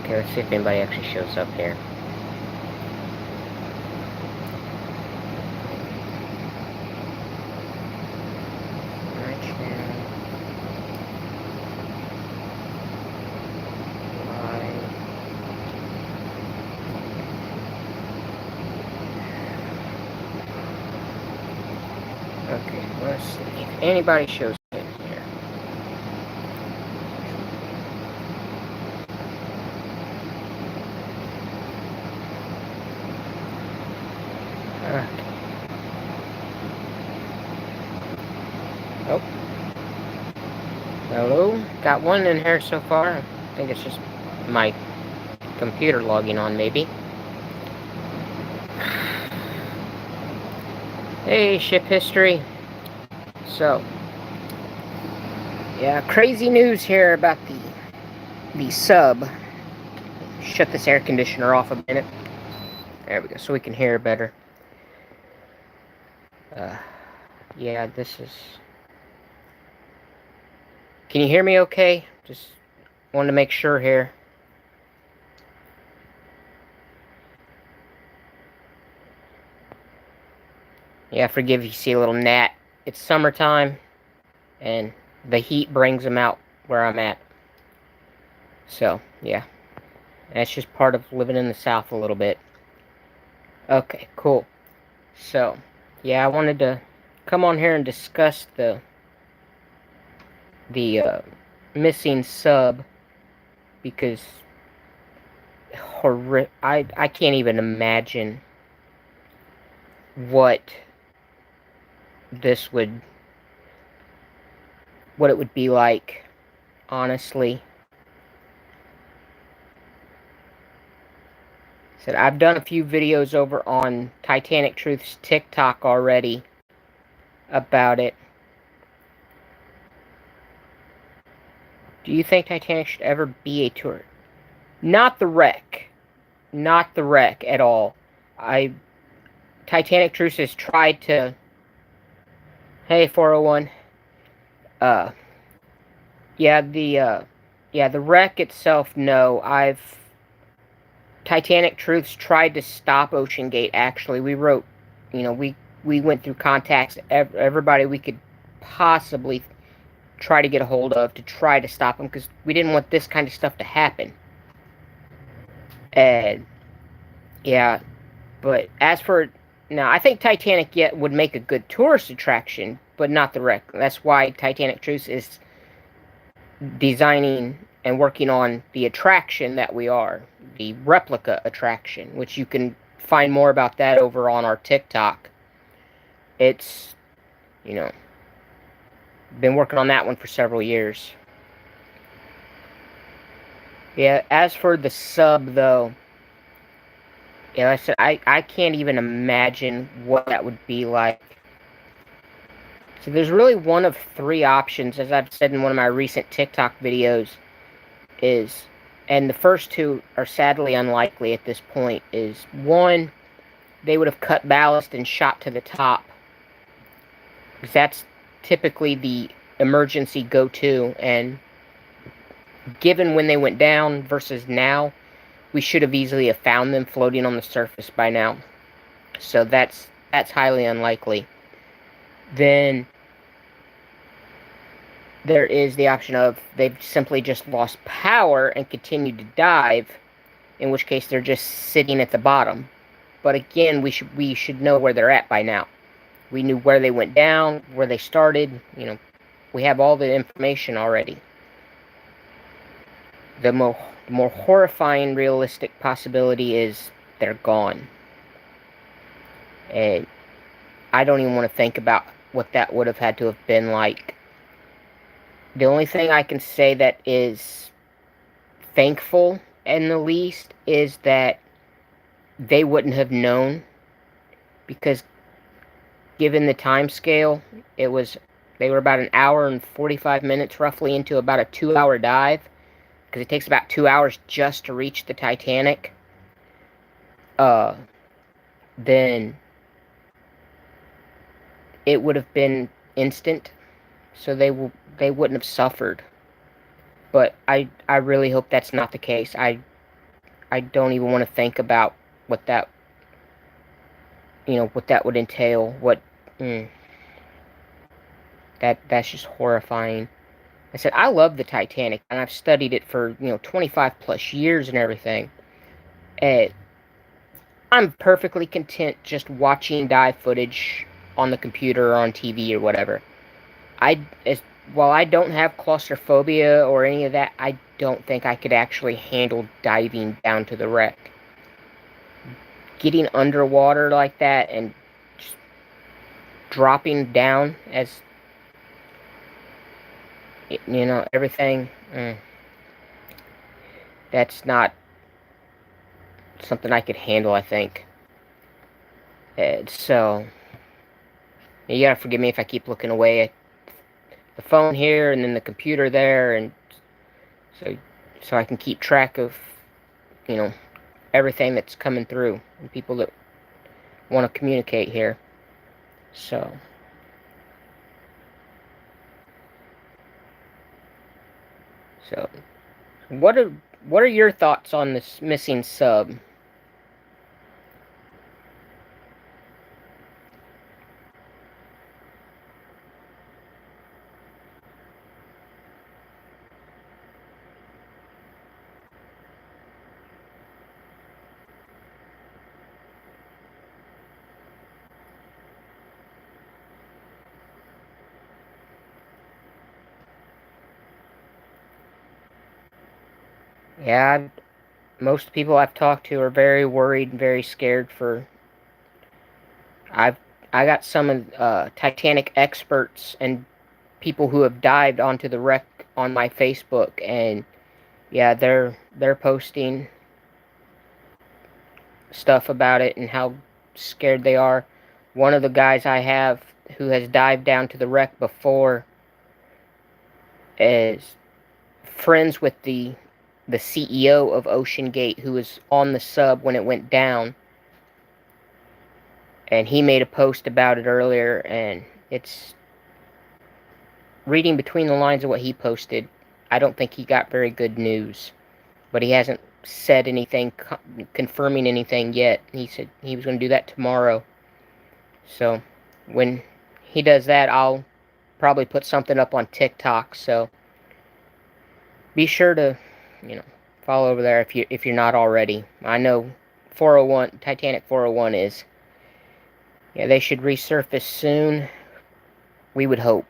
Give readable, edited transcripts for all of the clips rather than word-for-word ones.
Okay, let's see if anybody actually shows up here. Okay, let's see if anybody shows up here. Oh. Hello? Got one in here so far. I think it's just my computer logging on, maybe. Hey, ship history. So, yeah, crazy news here about the sub. Shut this air conditioner off a minute. There we go, so we can hear better. Yeah, this is... Can you hear me okay? Just wanted to make sure here. Yeah, forgive if you see a little gnat. It's summertime, and the heat brings them out where I'm at. So, yeah. That's just part of living in the South a little bit. Okay, cool. So, yeah, I wanted to come on here and discuss the missing sub, because I can't even imagine what it would be like, honestly. Said I've done a few videos over on Titanic Truth's TikTok already about it. Do you think Titanic should ever be a tour? Not the wreck. Not the wreck at all. Titanic Truth has tried to... Hey, 401. Yeah, the wreck itself, no. Titanic Truths tried to stop Oceangate, actually. We wrote, we went through contacts, everybody we could possibly try to get a hold of to try to stop them, because we didn't want this kind of stuff to happen. And, yeah, but as for... Now, I think Titanic would make a good tourist attraction, but not the wreck. That's why Titanic Truths is designing and working on the attraction that we are, the replica attraction, which you can find more about that over on our TikTok. It's, been working on that one for several years. Yeah, as for the sub, though, yeah, like I said, I can't even imagine what that would be like. So there's really one of three options, as I've said in one of my recent TikTok videos, and the first two are sadly unlikely at this point, is one, they would have cut ballast and shot to the top, because that's typically the emergency go-to, and given when they went down versus now, we should have easily have found them floating on the surface by now. So that's highly unlikely. Then there is the option of they've simply just lost power and continued to dive, in which case they're just sitting at the bottom. But again, we should know where they're at by now. We knew where they went down, where they started, we have all the information already. The more horrifying realistic possibility is they're gone. And I don't even want to think about what that would have had to have been like. The only thing I can say that is thankful, in the least, is that they wouldn't have known, because given the time scale, they were about an hour and 45 minutes roughly into about a 2-hour dive, because it takes about 2 hours just to reach the Titanic. Then it would have been instant, so they wouldn't have suffered. But I really hope that's not the case. I don't even want to think about what that, what that would entail. Mm, that's just horrifying. I said, I love the Titanic, and I've studied it for, 25 plus years and everything. And I'm perfectly content just watching dive footage on the computer or on TV or whatever. I, as, while I don't have claustrophobia or any of that, I don't think I could actually handle diving down to the wreck. Getting underwater like that and just dropping down as, everything, that's not something I could handle, I think. So, you gotta forgive me if I keep looking away at the phone here and then the computer there, and so I can keep track of, you know, everything that's coming through and people that want to communicate here. So, so what are your thoughts on this missing sub? Yeah, most people I've talked to are very worried and very scared for. I've I got some of Titanic experts and people who have dived onto the wreck on my Facebook, and yeah, they're posting stuff about it and how scared they are. One of the guys I have who has dived down to the wreck before is friends with the CEO of Oceangate, who was on the sub when it went down, and he made a post about it earlier, and it's reading between the lines of what he posted. I don't think he got very good news, but he hasn't said anything confirming anything yet. He said he was going to do that tomorrow. So when he does that, I'll probably put something up on TikTok. So be sure to, you know, follow over there if you're not already. I know 401 Titanic 401 is. Yeah, they should resurface soon. We would hope.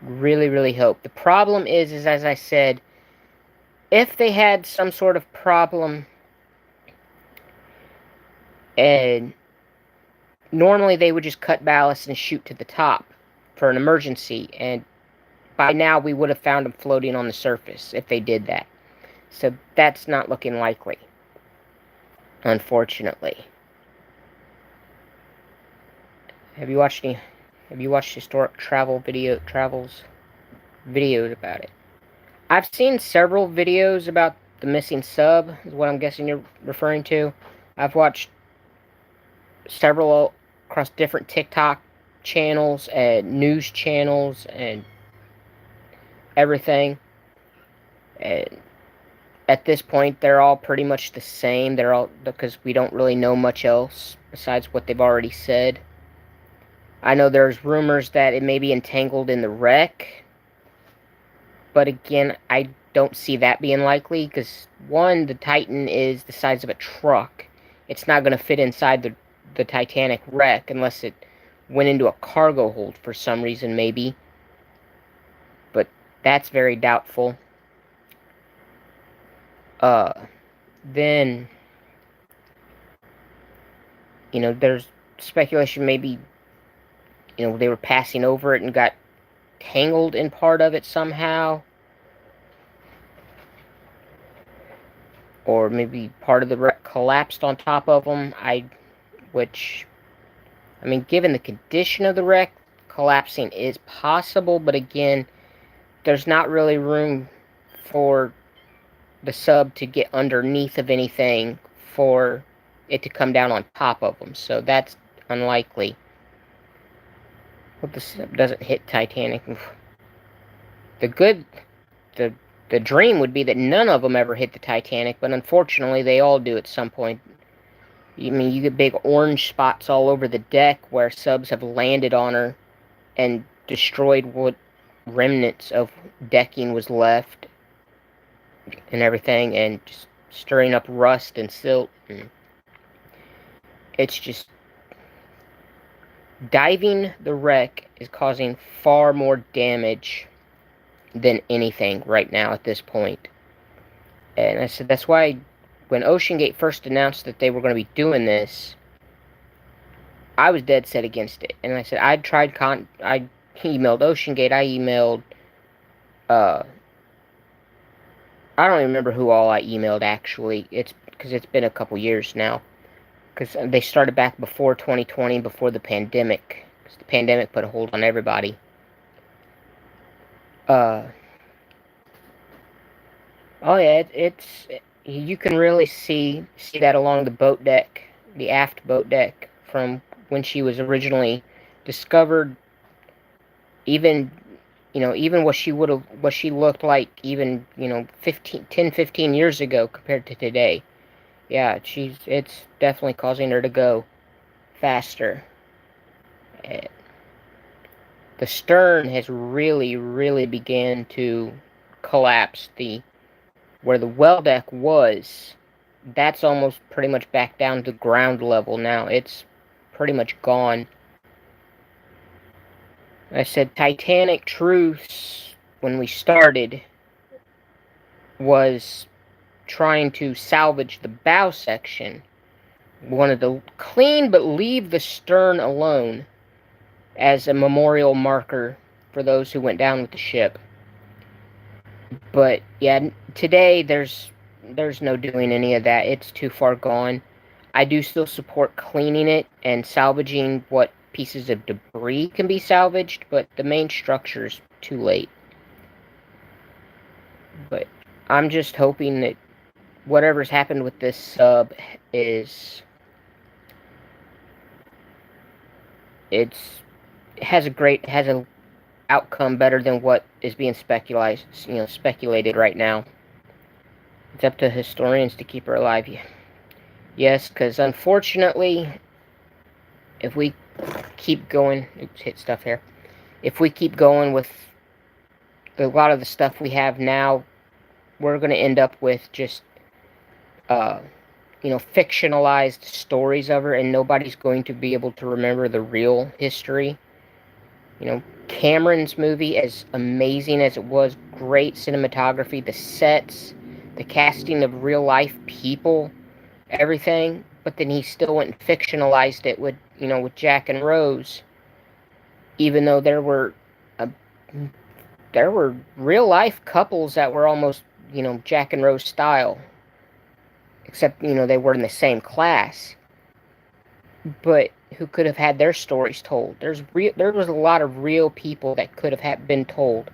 Really, really hope. The problem is as I said, if they had some sort of problem, and normally they would just cut ballast and shoot to the top for an emergency, and by now we would have found them floating on the surface if they did that. So that's not looking likely, unfortunately. Have you watched historic travels videos about it? I've seen several videos about the missing sub, is what I'm guessing you're referring to. I've watched several across different TikTok channels and news channels and everything. And at this point, they're all pretty much the same. They're all, because we don't really know much else besides what they've already said. I know there's rumors that it may be entangled in the wreck, but again, I don't see that being likely, because one, the Titan is the size of a truck. It's not going to fit inside the Titanic wreck unless it went into a cargo hold for some reason, maybe. But that's very doubtful. Then, there's speculation maybe, they were passing over it and got tangled in part of it somehow. Or maybe part of the wreck collapsed on top of them. Given the condition of the wreck, collapsing is possible, but again, there's not really room for the sub to get underneath of anything for it to come down on top of them, so that's unlikely. Hope the sub doesn't hit Titanic. The The dream would be that none of them ever hit the Titanic, but unfortunately they all do at some point. I mean, you get big orange spots all over the deck where subs have landed on her and destroyed what remnants of decking was left and everything, and just stirring up rust and silt. And it's just diving the wreck is causing far more damage than anything right now at this point. And I said that's why when Oceangate first announced that they were going to be doing this, I was dead set against it. And I said I emailed Oceangate, I emailed I don't even remember who all I emailed actually. It's because it's been a couple years now. Because they started back before 2020, before the pandemic. Because the pandemic put a hold on everybody. Oh yeah, you can really see that along the boat deck, the aft boat deck, from when she was originally discovered. Even even what she looked like, even 10, 15 years ago compared to today. Yeah, it's definitely causing her to go faster. The stern has really, really began to collapse. Where the well deck was, that's almost pretty much back down to ground level now. It's pretty much gone. I said Titanic Truce, when we started, was trying to salvage the bow section. Wanted to clean but leave the stern alone as a memorial marker for those who went down with the ship. But yeah, today there's no doing any of that. It's too far gone. I do still support cleaning it and salvaging what pieces of debris can be salvaged, but the main structure's too late. But I'm just hoping that whatever's happened with this sub has a outcome better than what is being speculated right now. It's up to historians to keep her alive. Yes, because unfortunately, if we keep going, hit stuff here. If we keep going with a lot of the stuff we have now, we're going to end up with just fictionalized stories of her, and nobody's going to be able to remember the real history. Cameron's movie, as amazing as it was, great cinematography, the sets, the casting of real life people, everything, but then he still went and fictionalized it with Jack and Rose, even though there were real life couples that were almost Jack and Rose style, except they were in the same class, but who could have had their stories told. There was a lot of real people that could have been told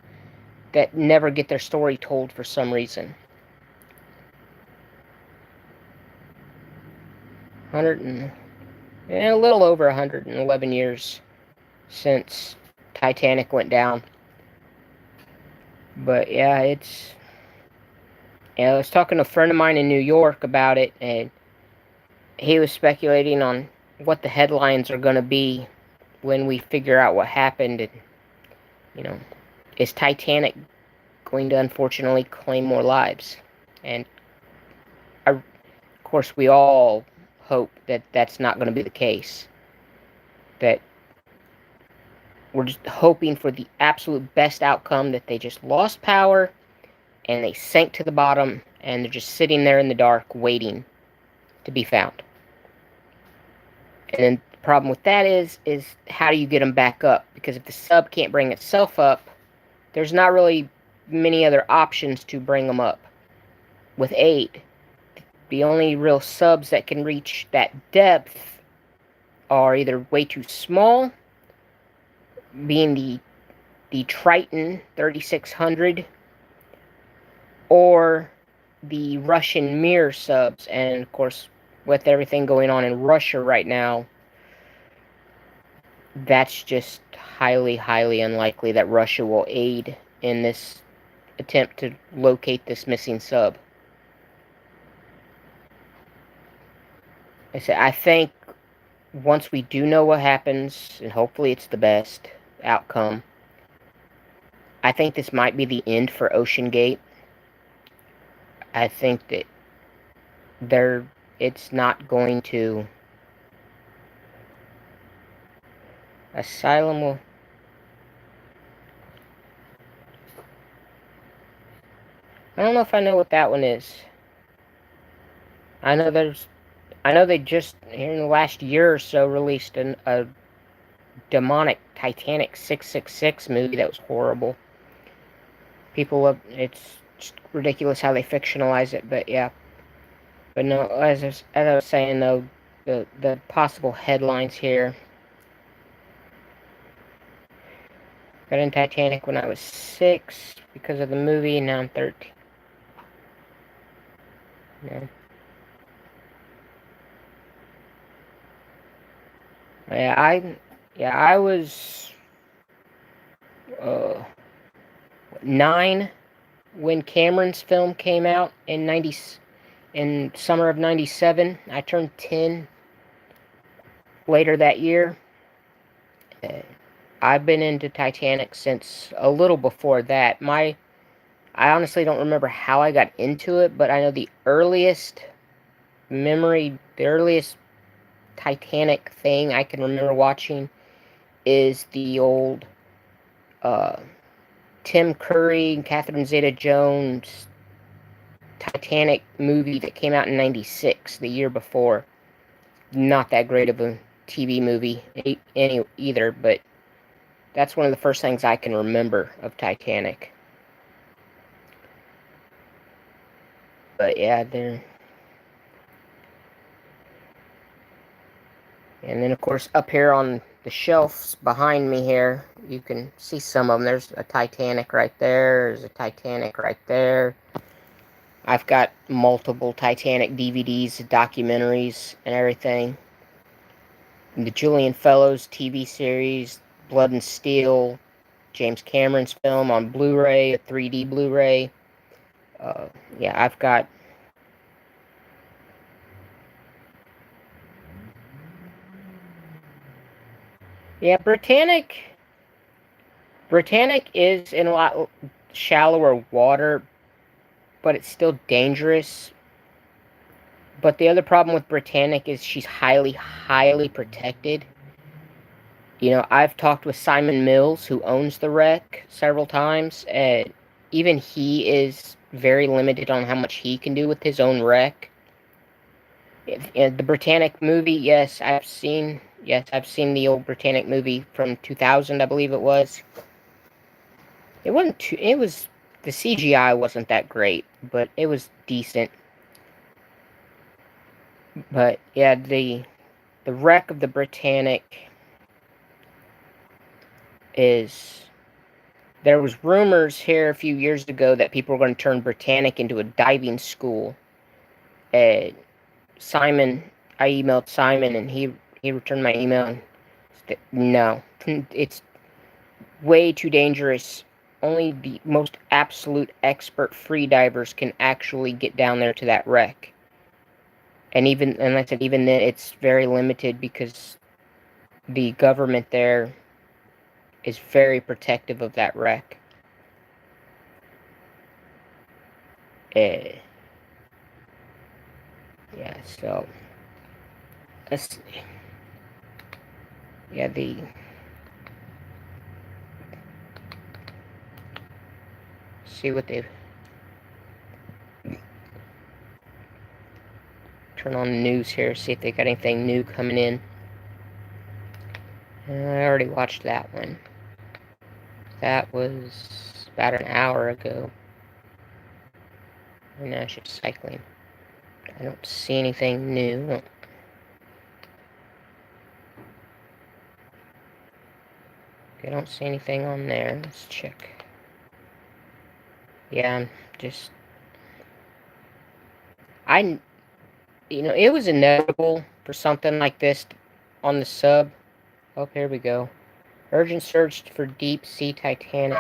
that never get their story told for some reason. A little over 111 years since Titanic went down. But yeah, I was talking to a friend of mine in New York about it, and he was speculating on what the headlines are going to be when we figure out what happened. And, is Titanic going to unfortunately claim more lives? And of course, we all hope that that's not going to be the case. That we're just hoping for the absolute best outcome, that they just lost power and they sank to the bottom and they're just sitting there in the dark waiting to be found. And then the problem with that is how do you get them back up? Because if the sub can't bring itself up, there's not really many other options to bring them up with aid. The only real subs that can reach that depth are either way too small, being the Triton 3600, or the Russian Mir subs. And of course, with everything going on in Russia right now, that's just highly, highly unlikely that Russia will aid in this attempt to locate this missing sub. I think once we do know what happens, and hopefully it's the best outcome, I think this might be the end for Oceangate. I think that it's not going to... Asylum will... I don't know if I know what that one is. I know they just, here in the last year or so, released a demonic Titanic 666 movie that was horrible. It's just ridiculous how they fictionalize it, but yeah. But no, as I was saying though, the possible headlines here. Got in Titanic when I was 6 because of the movie, and now I'm 13. Yeah. I was 9 when Cameron's film came out in summer of '97. I turned 10 later that year. I've been into Titanic since a little before that. I honestly don't remember how I got into it, but I know the earliest Titanic thing I can remember watching is the old Tim Curry and Catherine Zeta-Jones Titanic movie that came out in '96, the year before. Not that great of a TV movie either, but that's one of the first things I can remember of Titanic. But yeah, and then of course up here on the shelves behind me here, you can see some of them. There's a Titanic right there. There's a Titanic right there. I've got multiple Titanic DVDs, documentaries, and everything. And the Julian Fellows TV series, Blood and Steel, James Cameron's film on Blu-ray, a 3D Blu-ray. Yeah, I've got... Yeah, Britannic is in a lot shallower water, but it's still dangerous. But the other problem with Britannic is she's highly, highly protected. You know, I've talked with Simon Mills, who owns the wreck, several times, and even he is very limited on how much he can do with his own wreck. The Britannic movie, yes, I've seen the old Britannic movie from 2000, I believe it was. The CGI wasn't that great, but it was decent. But yeah, the wreck of the Britannic is... There was rumors here a few years ago that people were going to turn Britannic into a diving school. I emailed Simon, and he returned my email and said, no, it's way too dangerous. Only the most absolute expert freedivers can actually get down there to that wreck. And I said, even then, it's very limited because the government there is very protective of that wreck. Yeah, so let's see what they've... Turn on the news here, see if they got anything new coming in. I already watched that one. That was about an hour ago. And now she's cycling. I don't see anything new. I don't see anything on there. Let's check. Yeah, I'm just... it was inevitable for something like this on the sub. Oh, here we go. Urgent search for deep sea Titanic.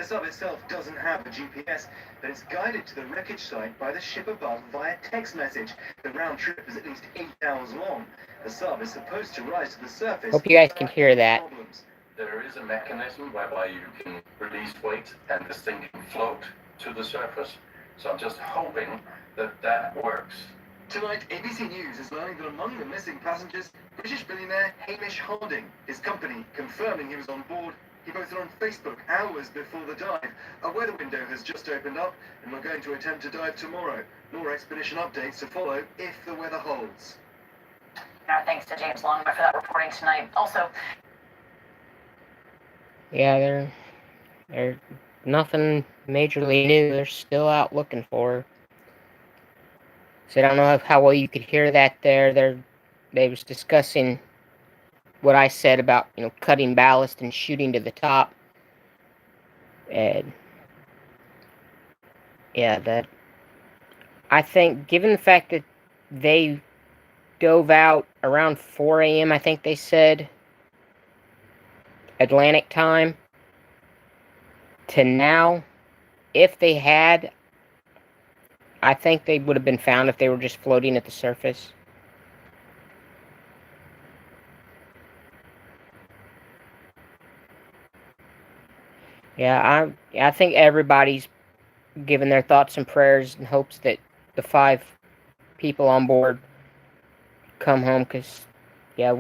sub itself doesn't have a GPS, but it's guided to the wreckage site by the ship above via text message. The round trip is at least 8 hours long. The sub is supposed to rise to the surface Hope you guys can without hear any that. problems. There is a mechanism whereby you can release weight and this thing can float to the surface. So I'm just hoping that that works. Tonight, ABC News is learning that among the missing passengers, British billionaire Hamish Harding, his company confirming he was on board. He posted on Facebook hours before the dive. A weather window has just opened up, and we're going to attempt to dive tomorrow. More expedition updates to follow if the weather holds. Our thanks to James Longman for that reporting tonight. Also, Yeah, they're nothing majorly new. They're still out looking for her. So I don't know how well you could hear that there. They was discussing what I said about, cutting ballast and shooting to the top. And yeah, I think given the fact that they dove out around 4 a.m., I think they said, Atlantic time, to now, if they had, I think they would have been found if they were just floating at the surface. Yeah, I think everybody's giving their thoughts and prayers and hopes that the 5 people on board come home, because, yeah,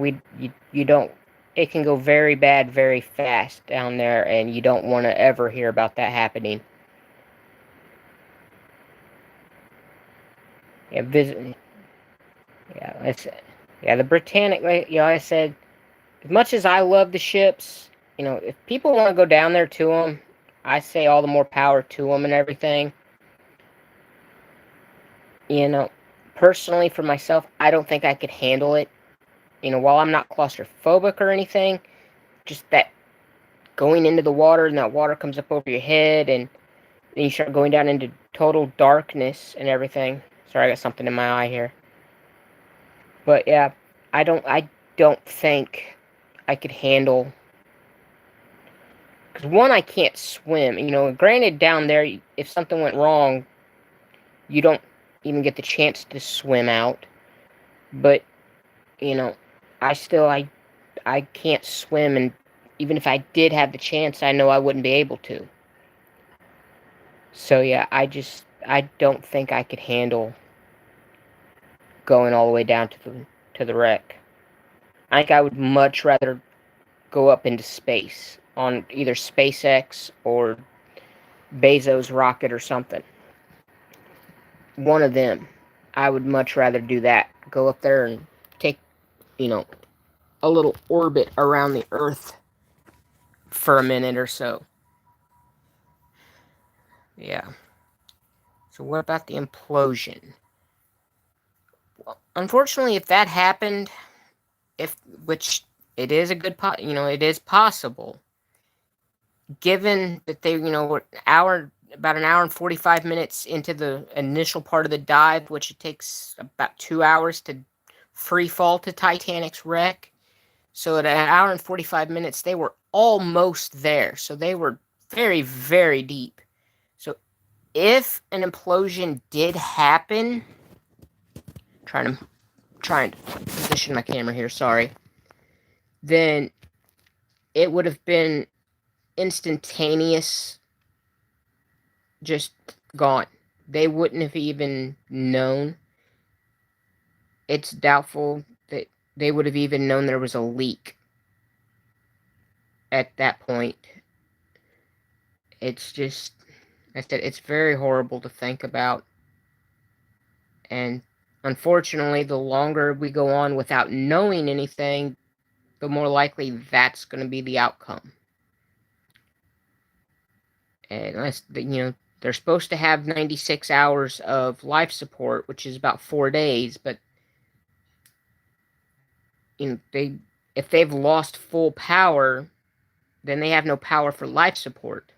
you don't, it can go very bad very fast down there, and you don't want to ever hear about that happening. Yeah, the Britannic, like I said, as much as I love the ships, if people want to go down there to them, I say all the more power to them and everything. Personally, for myself, I don't think I could handle it. While I'm not claustrophobic or anything, just that going into the water and that water comes up over your head and then you start going down into total darkness and everything. Sorry, I got something in my eye here. But yeah, I don't think I could handle, because one, I can't swim. Granted, down there, if something went wrong, you don't even get the chance to swim out. But I can't swim, and even if I did have the chance, I know I wouldn't be able to. So yeah, I don't think I could handle going all the way down to the wreck. I think I would much rather go up into space on either SpaceX or Bezos' rocket or something. One of them. I would much rather do that. Go up there and take, a little orbit around the Earth for a minute or so. Yeah. So what about the implosion? Well, unfortunately, if that happened, which it is it is possible, given that they, were about an hour and 45 minutes into the initial part of the dive, which it takes about 2 hours to free fall to Titanic's wreck. So at an hour and 45 minutes, they were almost there. So they were very, very deep. So if an implosion did happen, trying to position my camera here, sorry, then it would have been instantaneous, just gone. They wouldn't have even known. It's doubtful that they would have even known there was a leak at that point. It's just, I said, it's very horrible to think about. And unfortunately, the longer we go on without knowing anything, the more likely that's going to be the outcome. And they're supposed to have 96 hours of life support, which is about 4 days, but if they've lost full power, then they have no power for life support.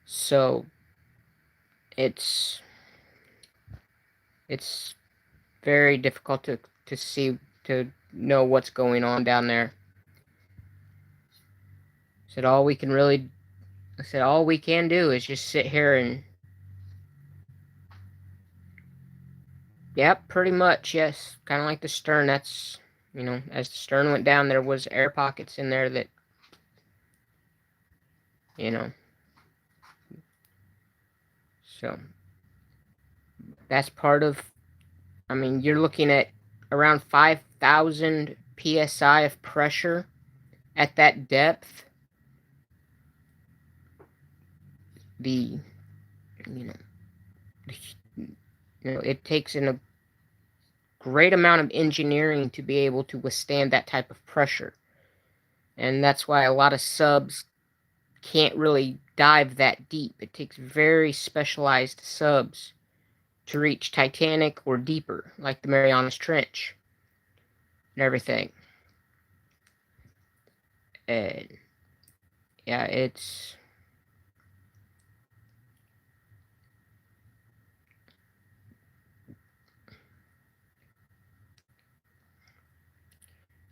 So it's very difficult to know what's going on down there. So all we can really I said all we can do is just sit here and. Yep, pretty much, yes. Kind of like the stern. That's, as the stern went down, there was air pockets in there that, you know. So, that's part of, you're looking at around 5,000 psi of pressure at that depth. The, you know, it takes in a great amount of engineering to be able to withstand that type of pressure. And that's why a lot of subs can't really dive that deep. It takes very specialized subs to reach Titanic or deeper, like the Marianas Trench and everything. And yeah,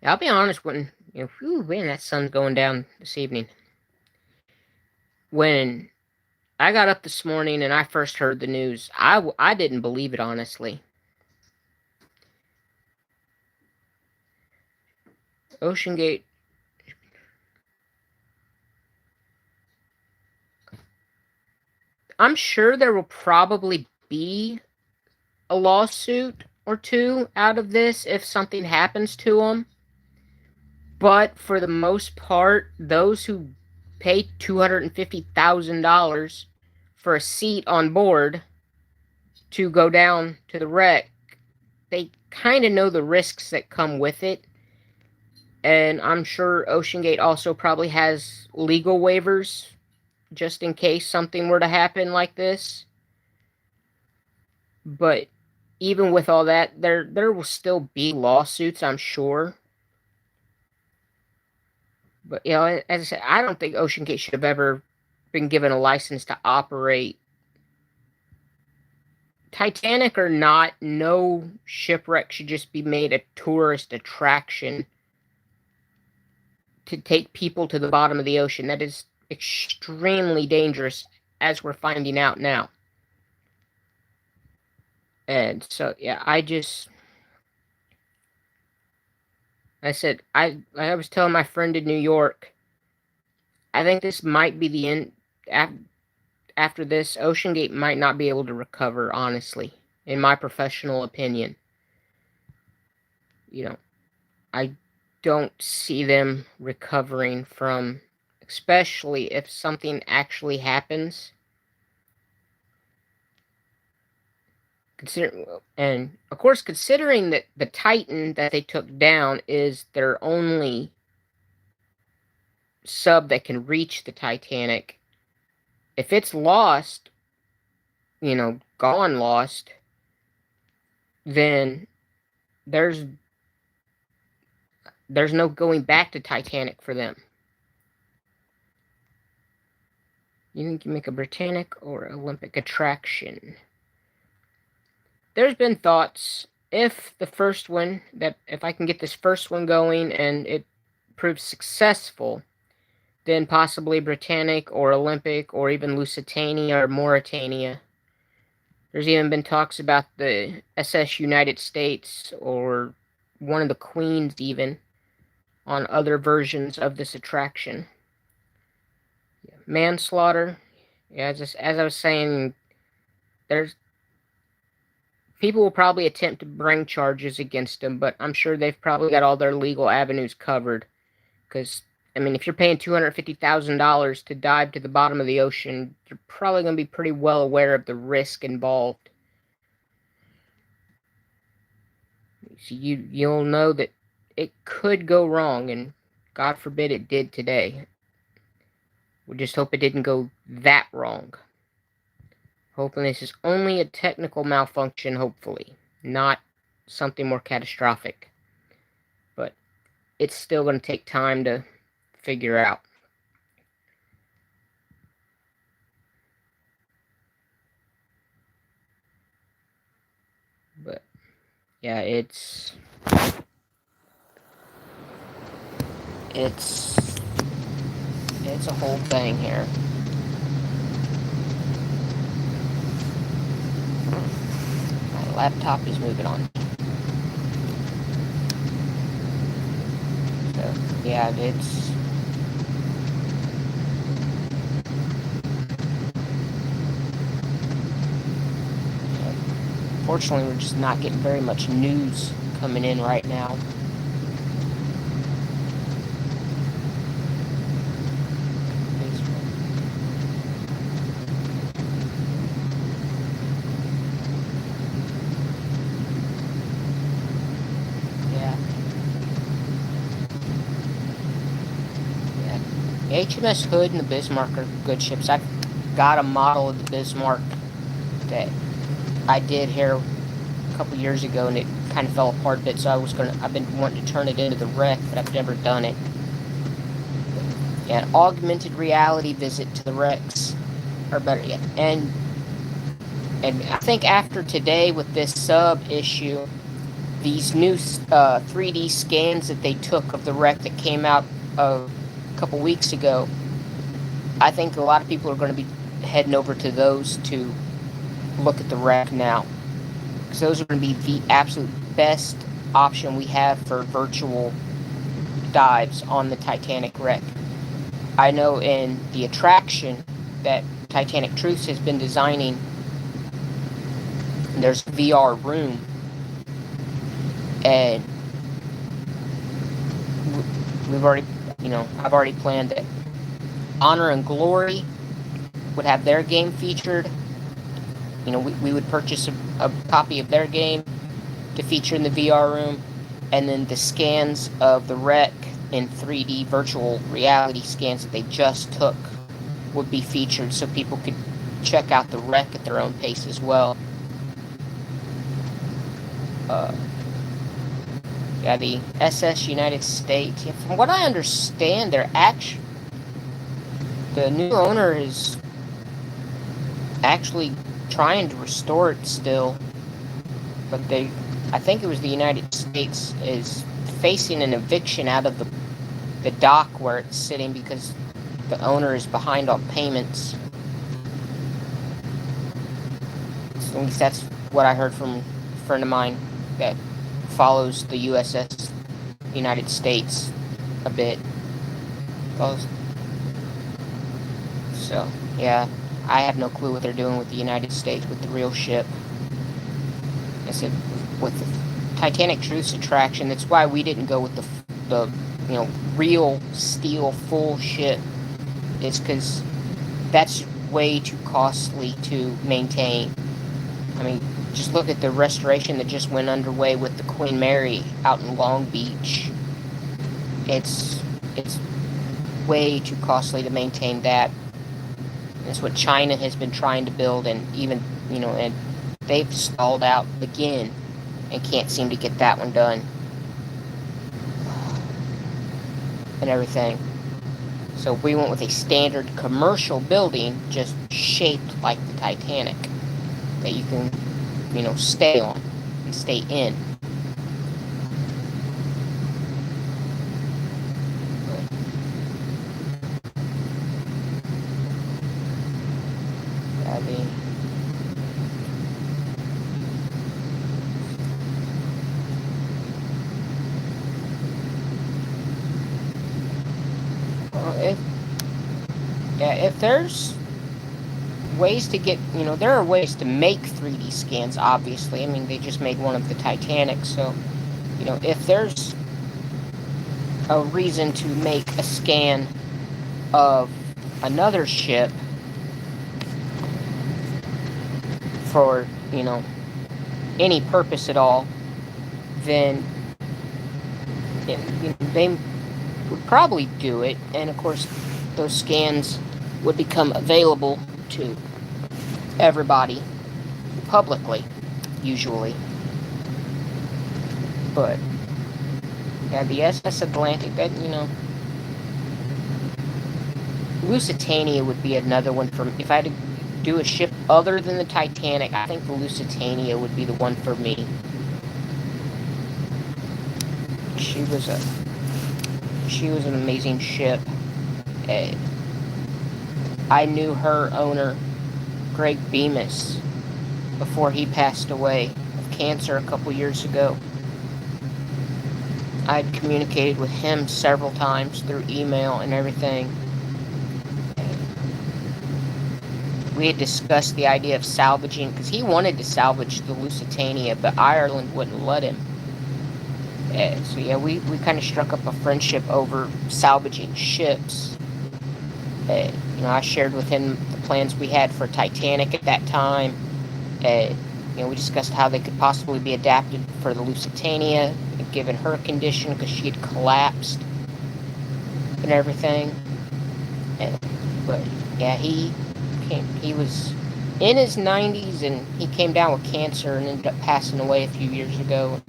I'll be honest, when, man, that sun's going down this evening. When I got up this morning and I first heard the news, I didn't believe it, honestly. Oceangate. I'm sure there will probably be a lawsuit or two out of this if something happens to them. But for the most part, those who pay $250,000 for a seat on board to go down to the wreck, they kind of know the risks that come with it. And I'm sure Oceangate also probably has legal waivers just in case something were to happen like this. But even with all that, there will still be lawsuits, I'm sure. But, as I said, I don't think Oceangate should have ever been given a license to operate. Titanic or not, no shipwreck should just be made a tourist attraction to take people to the bottom of the ocean. That is extremely dangerous, as we're finding out now. And so, yeah, I said, I was telling my friend in New York, I think this might be the end. After this, Oceangate might not be able to recover, honestly, in my professional opinion. I don't see them recovering from, especially if something actually happens. And of course, considering that the Titan that they took down is their only sub that can reach the Titanic, if it's lost, gone lost, then there's no going back to Titanic for them. You can make a Britannic or Olympic attraction. There's been thoughts, if I can get this first one going and it proves successful, then possibly Britannic or Olympic or even Lusitania or Mauritania. There's even been talks about the SS United States or one of the Queens even on other versions of this attraction. Manslaughter, as I was saying, people will probably attempt to bring charges against them, but I'm sure they've probably got all their legal avenues covered. Because, if you're paying $250,000 to dive to the bottom of the ocean, you're probably going to be pretty well aware of the risk involved. So you'll know that it could go wrong, and God forbid it did today. We just hope it didn't go that wrong. Hoping this is only a technical malfunction, hopefully, not something more catastrophic. But it's still going to take time to figure out. But yeah, it's a whole thing here. laptop is moving on. So, yeah, it's... Fortunately, we're just not getting very much news coming in right now. The HMS Hood and the Bismarck are good ships. I've got a model of the Bismarck that I did here a couple years ago, and it kind of fell apart a bit. So I've been wanting to turn it into the wreck, but I've never done it. Yeah, an augmented reality visit to the wrecks, or better yet, and I think after today with this sub issue, these new 3D scans that they took of the wreck that came out a couple weeks ago, I think a lot of people are going to be heading over to those to look at the wreck now, because those are going to be the absolute best option we have for virtual dives on the Titanic wreck. I know in the attraction that Titanic Truths has been designing, there's a VR room, and we've already, I've already planned it. Honor and Glory would have their game featured. We would purchase a copy of their game to feature in the VR room, and then the scans of the wreck in 3D virtual reality scans that they just took would be featured, so people could check out the wreck at their own pace as well. The SS United States. Yeah, from what I understand, the new owner is actually trying to restore it still, but I think it was the United States is facing an eviction out of the dock where it's sitting because the owner is behind on payments. So at least that's what I heard from a friend of mine that follows the USS United States a bit. So, yeah, I have no clue what they're doing with the United States, with the real ship. I said, with the Titanic Truths attraction, that's why we didn't go with the real steel full ship. It's because that's way too costly to maintain. I mean, just look at the restoration that just went underway with the Queen Mary out in Long Beach. It's way too costly to maintain that. It's what China has been trying to build, and even, and they've stalled out again and can't seem to get that one done. And everything. So we went with a standard commercial building, just shaped like the Titanic, that you can, stay on and stay in. If there's ways to get, there are ways to make 3D scans, obviously. I mean, they just made one of the Titanic, so, if there's a reason to make a scan of another ship for, any purpose at all, then they would probably do it, and of course, those scans would become available to everybody publicly, usually. But yeah, the SS Atlantic, that Lusitania would be another one for me. If I had to do a ship other than the Titanic, I think the Lusitania would be the one for me. She was an amazing ship. I knew her owner, Greg Bemis, before he passed away of cancer a couple years ago. I had communicated with him several times through email and everything. We had discussed the idea of salvaging, because he wanted to salvage the Lusitania, but Ireland wouldn't let him. So yeah, we kind of struck up a friendship over salvaging ships. I shared with him the plans we had for Titanic at that time. We discussed how they could possibly be adapted for the Lusitania, given her condition, because she had collapsed and everything. But yeah, he was in his 90s, and he came down with cancer and ended up passing away a few years ago.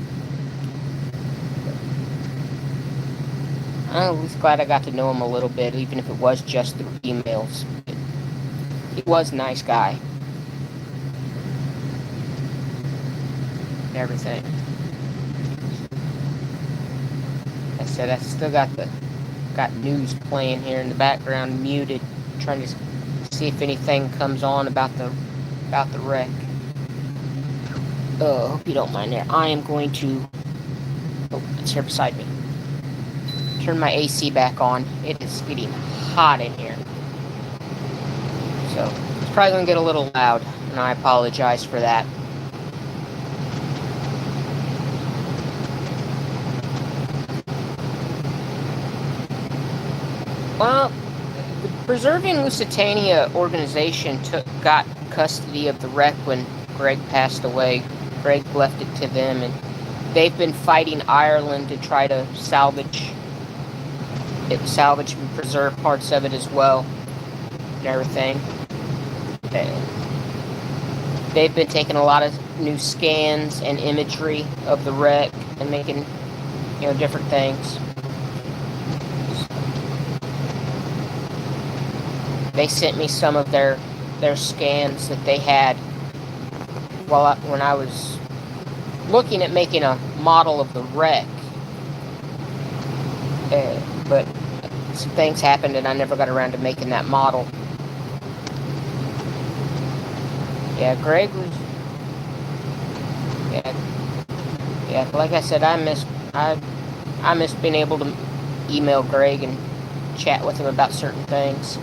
I'm at glad I got to know him a little bit, even if it was just through emails. He was a nice guy. And everything. I said I still got news playing here in the background, muted, trying to see if anything comes on about the wreck. Hope you don't mind there. I am going to. Oh, it's here beside me. Turn my AC back on. It is getting hot in here. So, it's probably going to get a little loud, and I apologize for that. Well, the Preserving Lusitania organization got custody of the wreck when Greg passed away. Greg left it to them, and they've been fighting Ireland to try to salvage and preserve parts of it as well, and everything. They've been taking a lot of new scans and imagery of the wreck and making, different things. They sent me some of their scans that they had when I was looking at making a model of the wreck. But some things happened and I never got around to making that model. Yeah, Greg was... Yeah, like I said, I miss being able to email Greg and chat with him about certain things.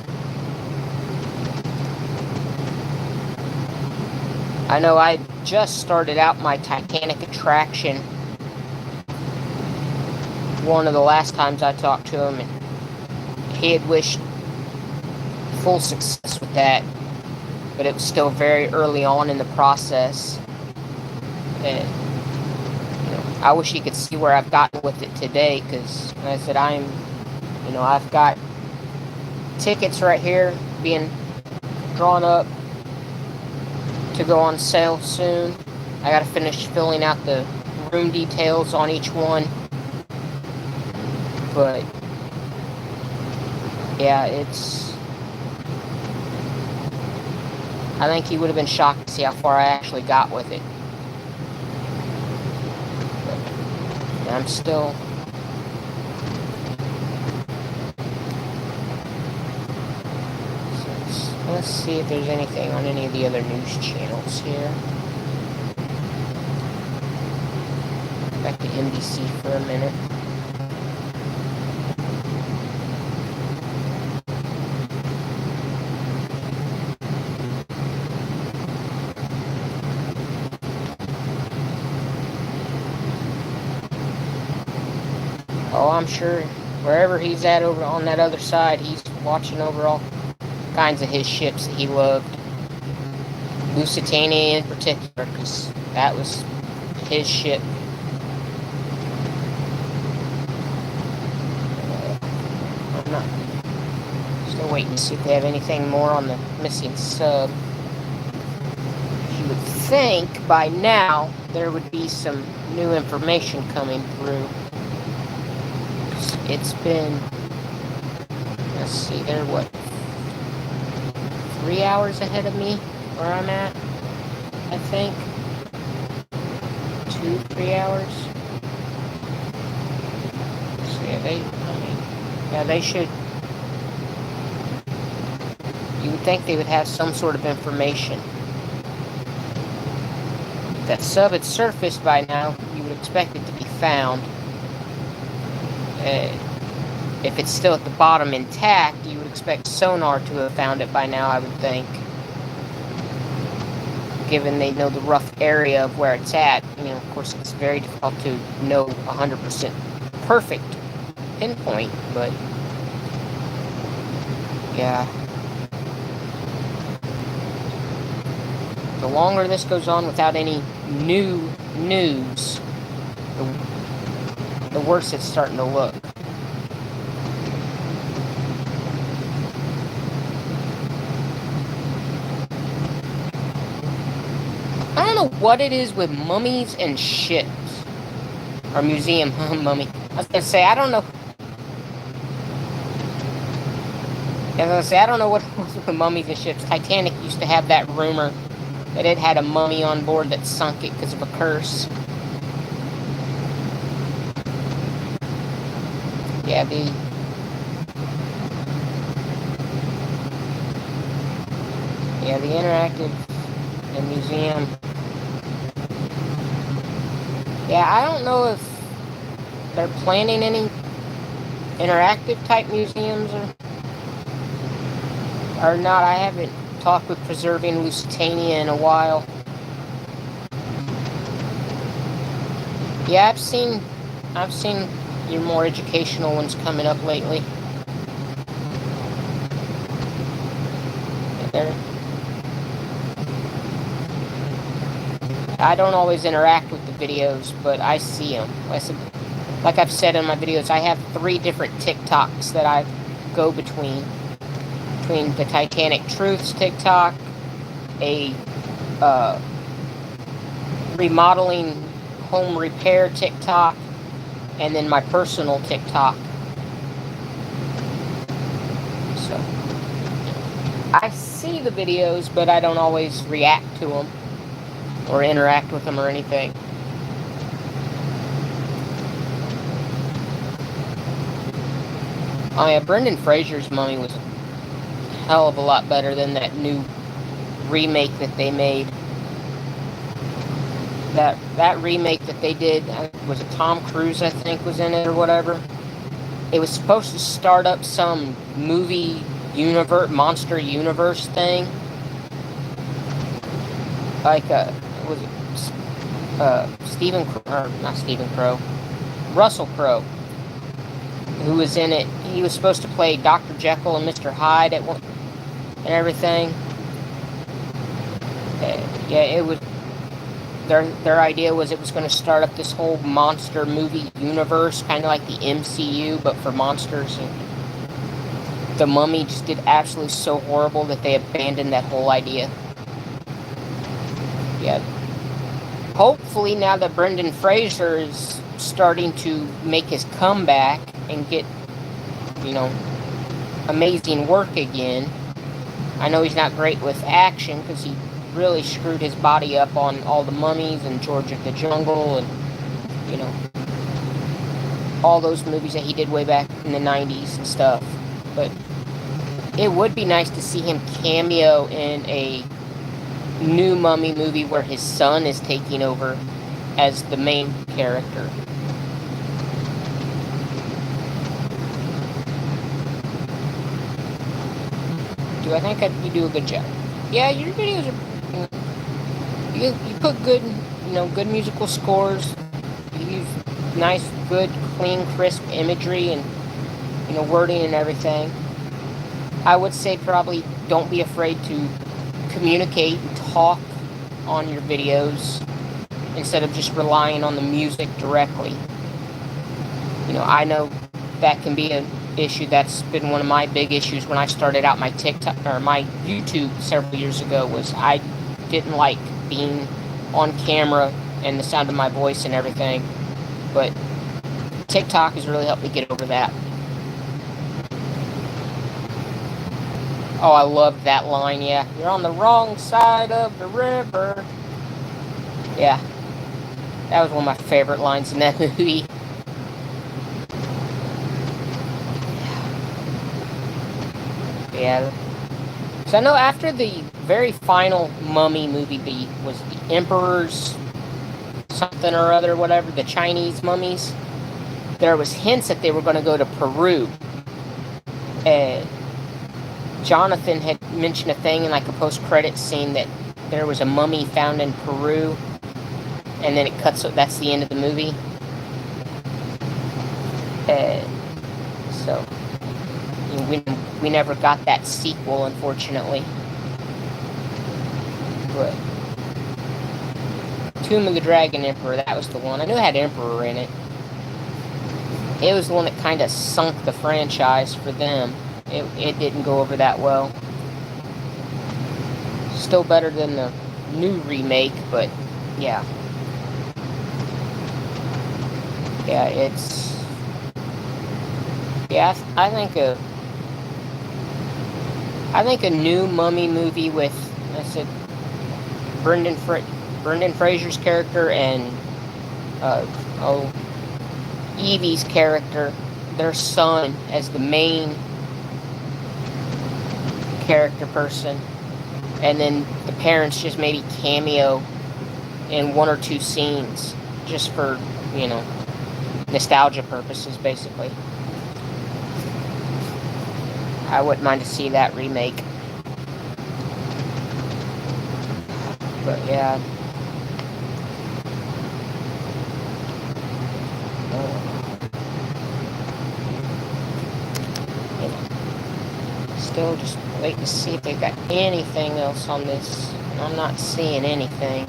I know I just started out my Titanic attraction one of the last times I talked to him, and he had wished full success with that, but it was still very early on in the process. And I wish he could see where I've gotten with it today, because like I said, I've got tickets right here being drawn up to go on sale soon. I gotta finish filling out the room details on each one. But yeah, I think he would have been shocked to see how far I actually got with it. But I'm still... Let's see if there's anything on any of the other news channels here. Back to NBC for a minute. Oh, I'm sure wherever he's at over on that other side, he's watching over all kinds of his ships that he loved. Lusitania in particular, because that was his ship. I'm not... Still waiting to see if they have anything more on the missing sub. You would think by now there would be some new information coming through. It's been... Let's see, they're what? 3 hours ahead of me, where I'm at, I think. 2-3 hours. So yeah, they should... You would think they would have some sort of information. that sub had surfaced by now, you would expect it to be found. If it's still at the bottom intact, you would expect sonar to have found it by now, I would think. Given they know the rough area of where it's at. You know, of course, it's very difficult to know 100% perfect pinpoint, but yeah. The longer this goes on without any new news, the worse it's starting to look. I don't know what it is with mummies and ships. Or museum mummy. I was gonna say, I don't know. I don't know what it was with mummies and ships. Titanic used to have that rumor that it had a mummy on board that sunk it because of a curse. Yeah, the interactive and museum. Yeah, I don't know if they're planning any interactive type museums or not. I haven't talked with Preserving Lusitania in a while. Yeah, I've seen your more educational ones coming up lately. I don't always interact with the videos, but I see them. Like I've said in my videos, I have 3 different TikToks that I go between the Titanic Truths TikTok, a remodeling home repair TikTok, and then my personal TikTok. So I see the videos, but I don't always react to them or interact with them or anything. Oh yeah, Brendan Fraser's mummy was a hell of a lot better than that new remake that they made. That remake that they did, was it Tom Cruise, I think, was in it or whatever? It was supposed to start up some movie universe, monster universe thing. Like, was it Russell Crowe, who was in it. He was supposed to play Dr. Jekyll and Mr. Hyde and everything. Yeah, it was. Their idea was it was going to start up this whole monster movie universe, kind of like the MCU, but for monsters. And The Mummy just did absolutely so horrible that they abandoned that whole idea. Yeah. Hopefully, now that Brendan Fraser is starting to make his comeback and get, amazing work again. I know he's not great with action because he really screwed his body up on all the Mummies and George of the Jungle and, all those movies that he did way back in the 90s and stuff. But it would be nice to see him cameo in a new Mummy movie where his son is taking over as the main character. I think you do a good job. Yeah, your videos are. You put good, good musical scores. You use nice, good, clean, crisp imagery and, wording and everything. I would say probably don't be afraid to communicate and talk on your videos instead of just relying on the music directly. I know that can be an issue. That's been one of my big issues when I started out my TikTok or my YouTube several years ago. Was I didn't like being on camera and the sound of my voice and everything, but TikTok has really helped me get over that. Oh, I love that line. Yeah, you're on the wrong side of the river. Yeah, that was one of my favorite lines in that movie. Yeah. So I know after the very final Mummy movie, was the Emperor's something or other, whatever, the Chinese mummies, there was hints that they were going to go to Peru. And Jonathan had mentioned a thing in like a post-credits scene that there was a mummy found in Peru, and then it cuts, so that's the end of the movie. So we never got that sequel, unfortunately. But Tomb of the Dragon Emperor, that was the one. I knew it had Emperor in it. It was the one that kind of sunk the franchise for them. It didn't go over that well. Still better than the new remake, but yeah. Yeah, it's... Yeah, I think a new Mummy movie with, I said, Brendan Fraser's character and Evie's character, their son, as the main character person, and then the parents just maybe cameo in 1 or 2 scenes, just for, you know, nostalgia purposes, basically. I wouldn't mind to see that remake. But yeah. Still just waiting to see if they've got anything else on this. I'm not seeing anything.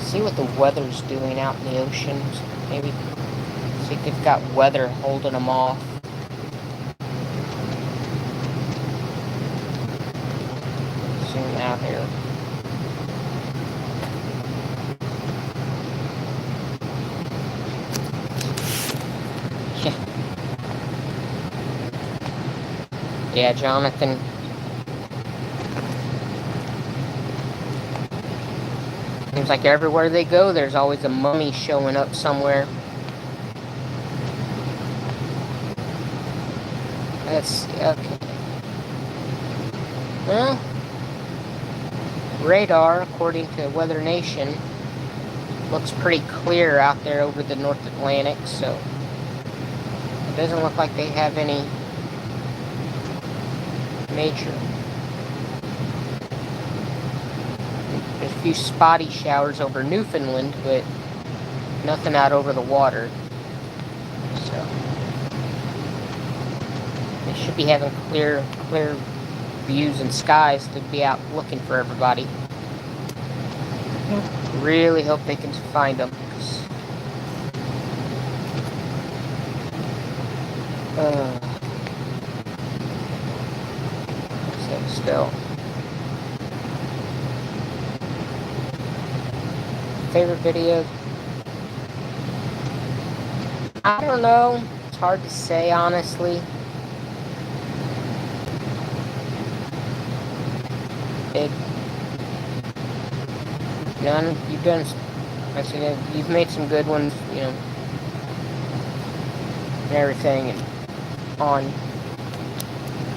See what the weather's doing out in the oceans. Maybe see if they've got weather holding them off. Zoom out here. Yeah, Jonathan. Seems like everywhere they go, there's always a mummy showing up somewhere. Let's see, okay. Well, radar, according to Weather Nation, looks pretty clear out there over the North Atlantic, so it doesn't look like they have any major. There's a few spotty showers over Newfoundland, but nothing out over the water. So they should be having clear views and skies to be out looking for everybody. Really hope they can find them. Still. Favorite video? I don't know. It's hard to say, honestly. You've made some good ones, you know, and everything, and on, you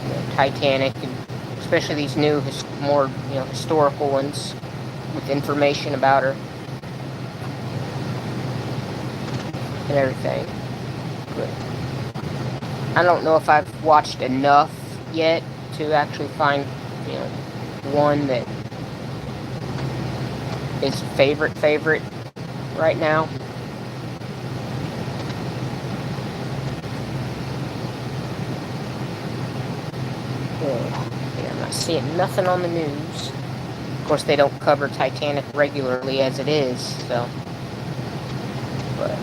know, Titanic, and especially these new, more, you know, historical ones with information about her and everything. But I don't know if I've watched enough yet to actually find, you know, one that is favorite right now. Yeah, I'm not seeing nothing on the news. Of course, they don't cover Titanic regularly as it is, so. But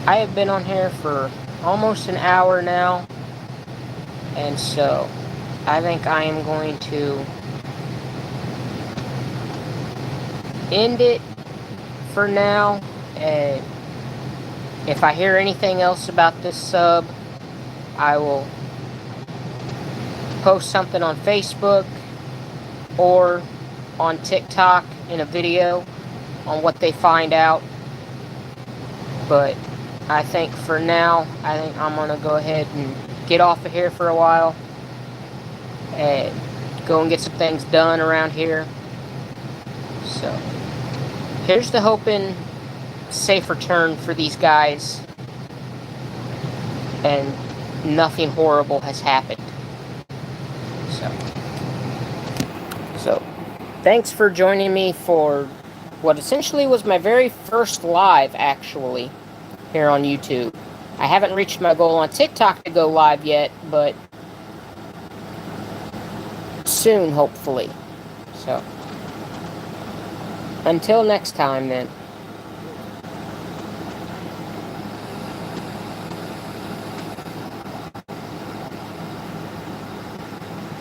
I have been on here for almost an hour now, and so I think I am going to end it for now. And if I hear anything else about this sub, I will post something on Facebook or on TikTok in a video. on what they find out. But I think for now, I think I'm going to go ahead and get off of here for a while. And go and get some things done around here. So, here's to hoping safe return for these guys. And nothing horrible has happened. So, thanks for joining me for what essentially was my very first live, actually, here on YouTube. I haven't reached my goal on TikTok to go live yet, but soon, hopefully. So, until next time, then.